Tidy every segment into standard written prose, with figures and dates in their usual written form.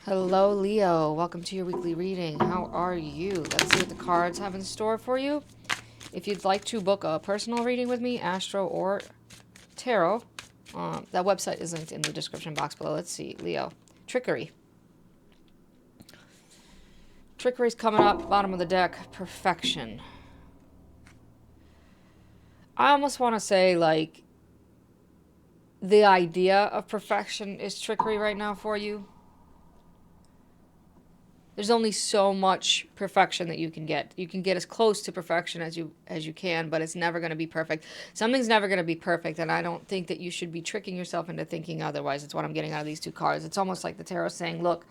Hello, Leo. Welcome to your weekly reading. How are you? Let's see what the cards have in store for you. If you'd like to book a personal reading with me, Astro or Tarot, that website is linked in the description box below. Let's see, Leo. Trickery. Trickery's coming up, bottom of the deck. Perfection. I almost want to say, like, the idea of perfection is trickery right now for you. There's only so much perfection that you can get. You can get as close to perfection as you can, but it's never going to be perfect. Something's never going to be perfect, and I don't think that you should be tricking yourself into thinking otherwise. It's what I'm getting out of these two cards. It's almost like the tarot saying, look,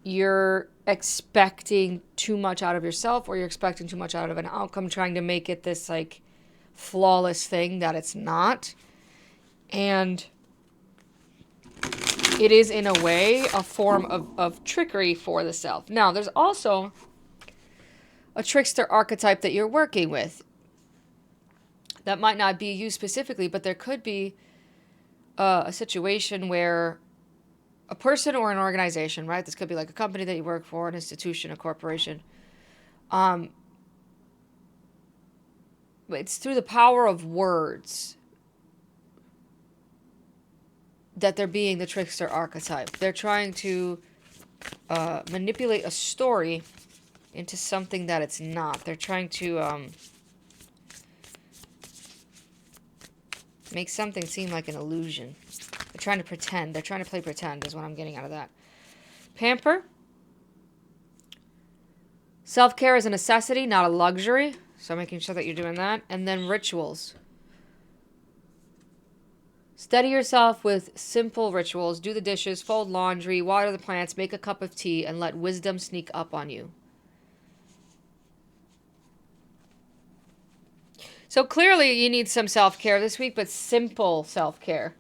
you're expecting too much out of yourself, or you're expecting too much out of an outcome, trying to make it this like flawless thing that it's not. And it is, in a way, a form of trickery for the self. Now, there's also a trickster archetype that you're working with. That might not be you specifically, but there could be a situation where a person or an organization, right? This could be like a company that you work for, an institution, a corporation. It's through the power of words that they're being the trickster archetype. They're trying to manipulate a story into something that it's not. They're trying to make something seem like an illusion. They're trying to pretend. They're trying to play pretend is what I'm getting out of that. Pamper. Self-care is a necessity, not a luxury. So making sure that you're doing that. And then rituals. Steady yourself with simple rituals. Do the dishes, fold laundry, water the plants, make a cup of tea, and let wisdom sneak up on you. So clearly you need some self-care this week, but simple self-care.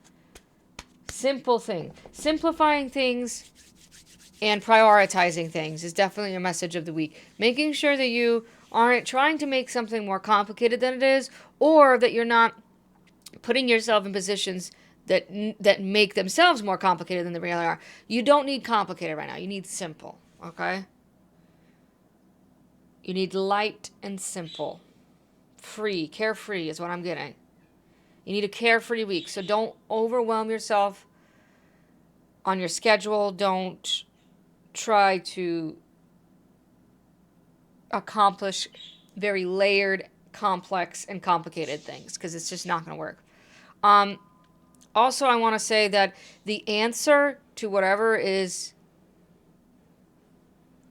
Simple thing. Simplifying things and prioritizing things is definitely a message of the week. Making sure that you aren't trying to make something more complicated than it is, or that you're not putting yourself in positions that make themselves more complicated than they really are. You don't need complicated right now. You need simple, okay? You need light and simple. Free, carefree is what I'm getting. You need a carefree week. So don't overwhelm yourself on your schedule. Don't try to accomplish very layered, complex, and complicated things, because it's just not going to work. Also, I want to say that the answer to whatever is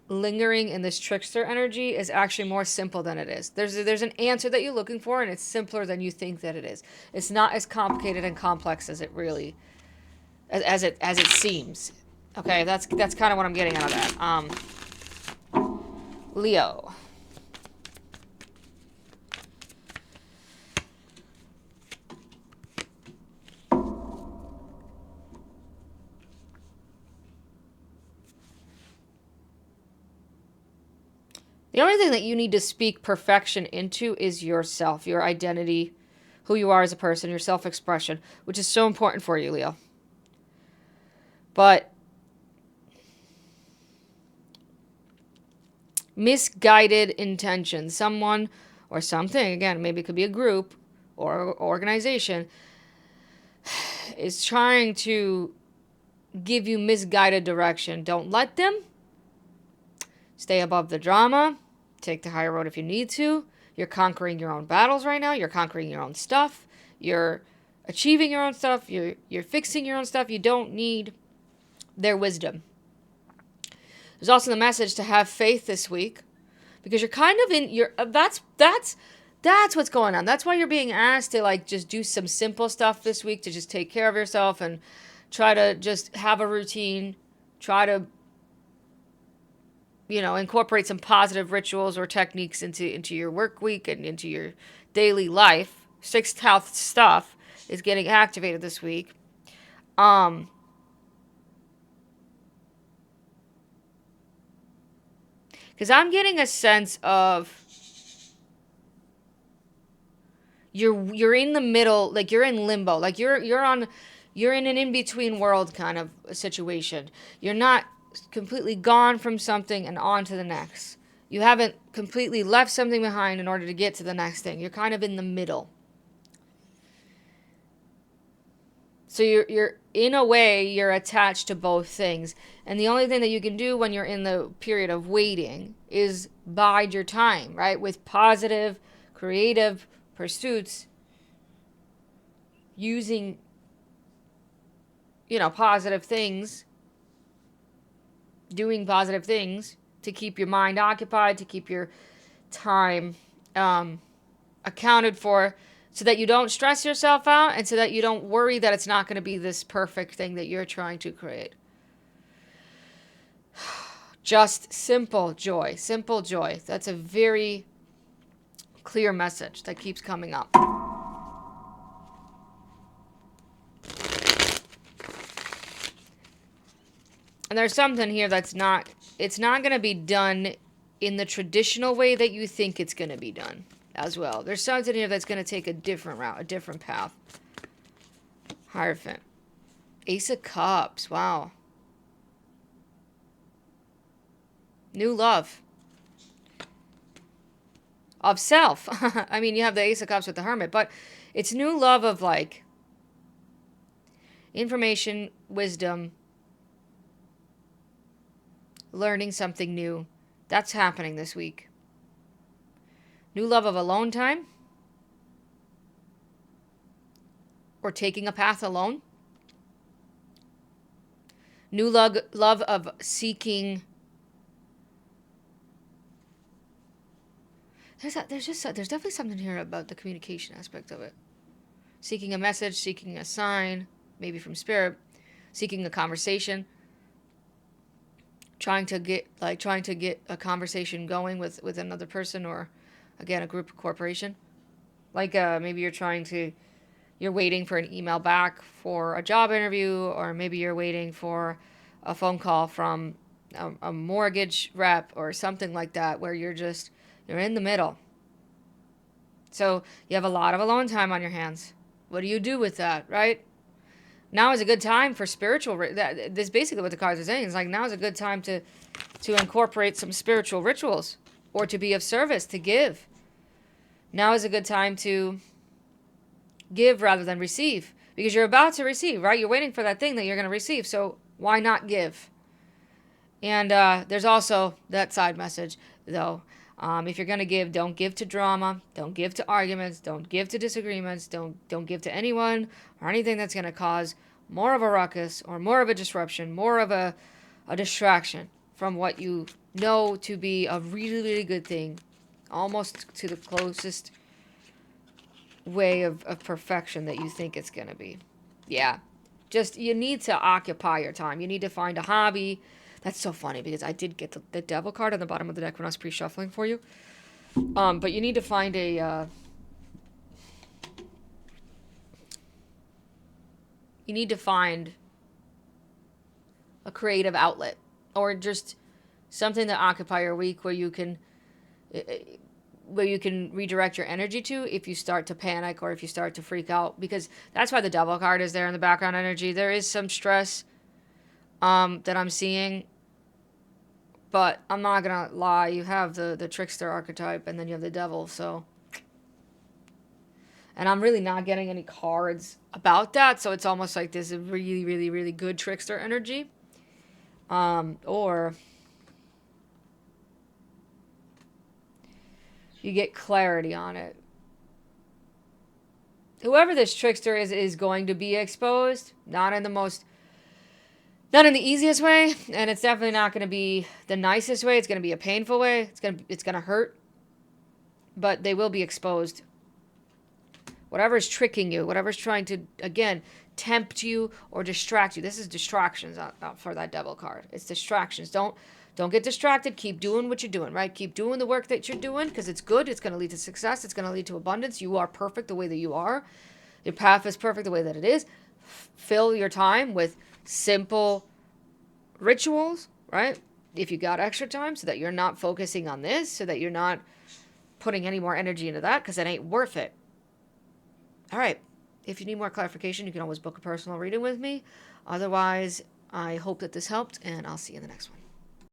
lingering in this trickster energy is actually more simple than it is. There's an answer that you're looking for, and it's simpler than you think that it is. It's not as complicated and complex as it really as it seems. Okay, that's kind of what I'm getting out of that. Leo. The only thing that you need to speak perfection into is yourself, your identity, who you are as a person, your self-expression, which is so important for you, Leo. But misguided intention, someone or something, again, maybe it could be a group or organization, is trying to give you misguided direction. Don't let them. Stay above the drama. Take the higher road if you need to. You're conquering your own battles right now. You're conquering your own stuff. You're achieving your own stuff. You're fixing your own stuff. You don't need their wisdom. There's also the message to have faith this week, because you're kind of in your that's what's going on. That's why you're being asked to like just do some simple stuff this week, to just take care of yourself and try to just have a routine. Try to incorporate some positive rituals or techniques into your work week and into your daily life. Sixth house stuff is getting activated this week. Because I'm getting a sense of you're in the middle, like you're in limbo, like you're on You're in an in-between world kind of a situation. You're not completely gone from something and on to the next. You haven't completely left something behind in order to get to the next thing. You're kind of in the middle. So you're in a way you're attached to both things. And the only thing that you can do when you're in the period of waiting is bide your time, right? With positive, creative pursuits, using positive things, doing positive things to keep your mind occupied, to keep your time accounted for, so that you don't stress yourself out and so that you don't worry that it's not going to be this perfect thing that you're trying to create. Just simple joy. Simple joy. That's a very clear message that keeps coming up. And there's something here it's not going to be done in the traditional way that you think it's going to be done as well. There's something here that's going to take a different route, a different path. Hierophant. Ace of Cups. Wow. New love. Of self. I mean, you have the Ace of Cups with the Hermit, but it's new love of like information, wisdom, learning something new. That's happening this week. New love of alone time. Or taking a path alone. New love of seeking. There's definitely something here about the communication aspect of it. Seeking a message, seeking a sign, maybe from spirit, seeking a conversation. Trying to get a conversation going with another person, or again a group or corporation. Like maybe you're waiting for an email back for a job interview, or maybe you're waiting for a phone call from a mortgage rep or something like that, where you're in the middle. So you have a lot of alone time on your hands. What do you do with that, right? Now is a good time for spiritual. This is basically what the cards are saying. It's like now is a good time to incorporate some spiritual rituals, or to be of service, to give. Now is a good time to give rather than receive, because you're about to receive, right? You're waiting for that thing that you're going to receive. So why not give? And there's also that side message, though. If you're going to give, don't give to drama. Don't give to arguments. Don't give to disagreements. Don't give to anyone or anything that's going to cause more of a ruckus or more of a disruption, more of a distraction from what you know to be a really, really good thing, almost to the closest way of perfection that you think it's going to be. Yeah. Just, you need to occupy your time. You need to find a hobby. That's so funny because I did get the devil card on the bottom of the deck when I was pre-shuffling for you. But you need to find a creative outlet, or just something to occupy your week where you can redirect your energy to if you start to panic or if you start to freak out, because that's why the devil card is there in the background energy. There is some stress that I'm seeing, but I'm not gonna lie, you have the trickster archetype and then you have the devil, so, and I'm really not getting any cards about that, so it's almost like this is really, really, really good trickster energy, or you get clarity on it. Whoever this trickster is going to be exposed, not in the easiest way, and it's definitely not going to be the nicest way. It's going to be a painful way. It's going to hurt, but they will be exposed. Whatever's tricking you, whatever's trying to, again, tempt you or distract you. This is distractions for that devil card. It's distractions. Don't get distracted. Keep doing what you're doing, right? Keep doing the work that you're doing, because it's good. It's going to lead to success. It's going to lead to abundance. You are perfect the way that you are. Your path is perfect the way that it is. Fill your time with simple rituals, right? If you got extra time, so that you're not focusing on this, so that you're not putting any more energy into that, because it ain't worth it. All right. If you need more clarification, you can always book a personal reading with me. Otherwise, I hope that this helped, and I'll see you in the next one.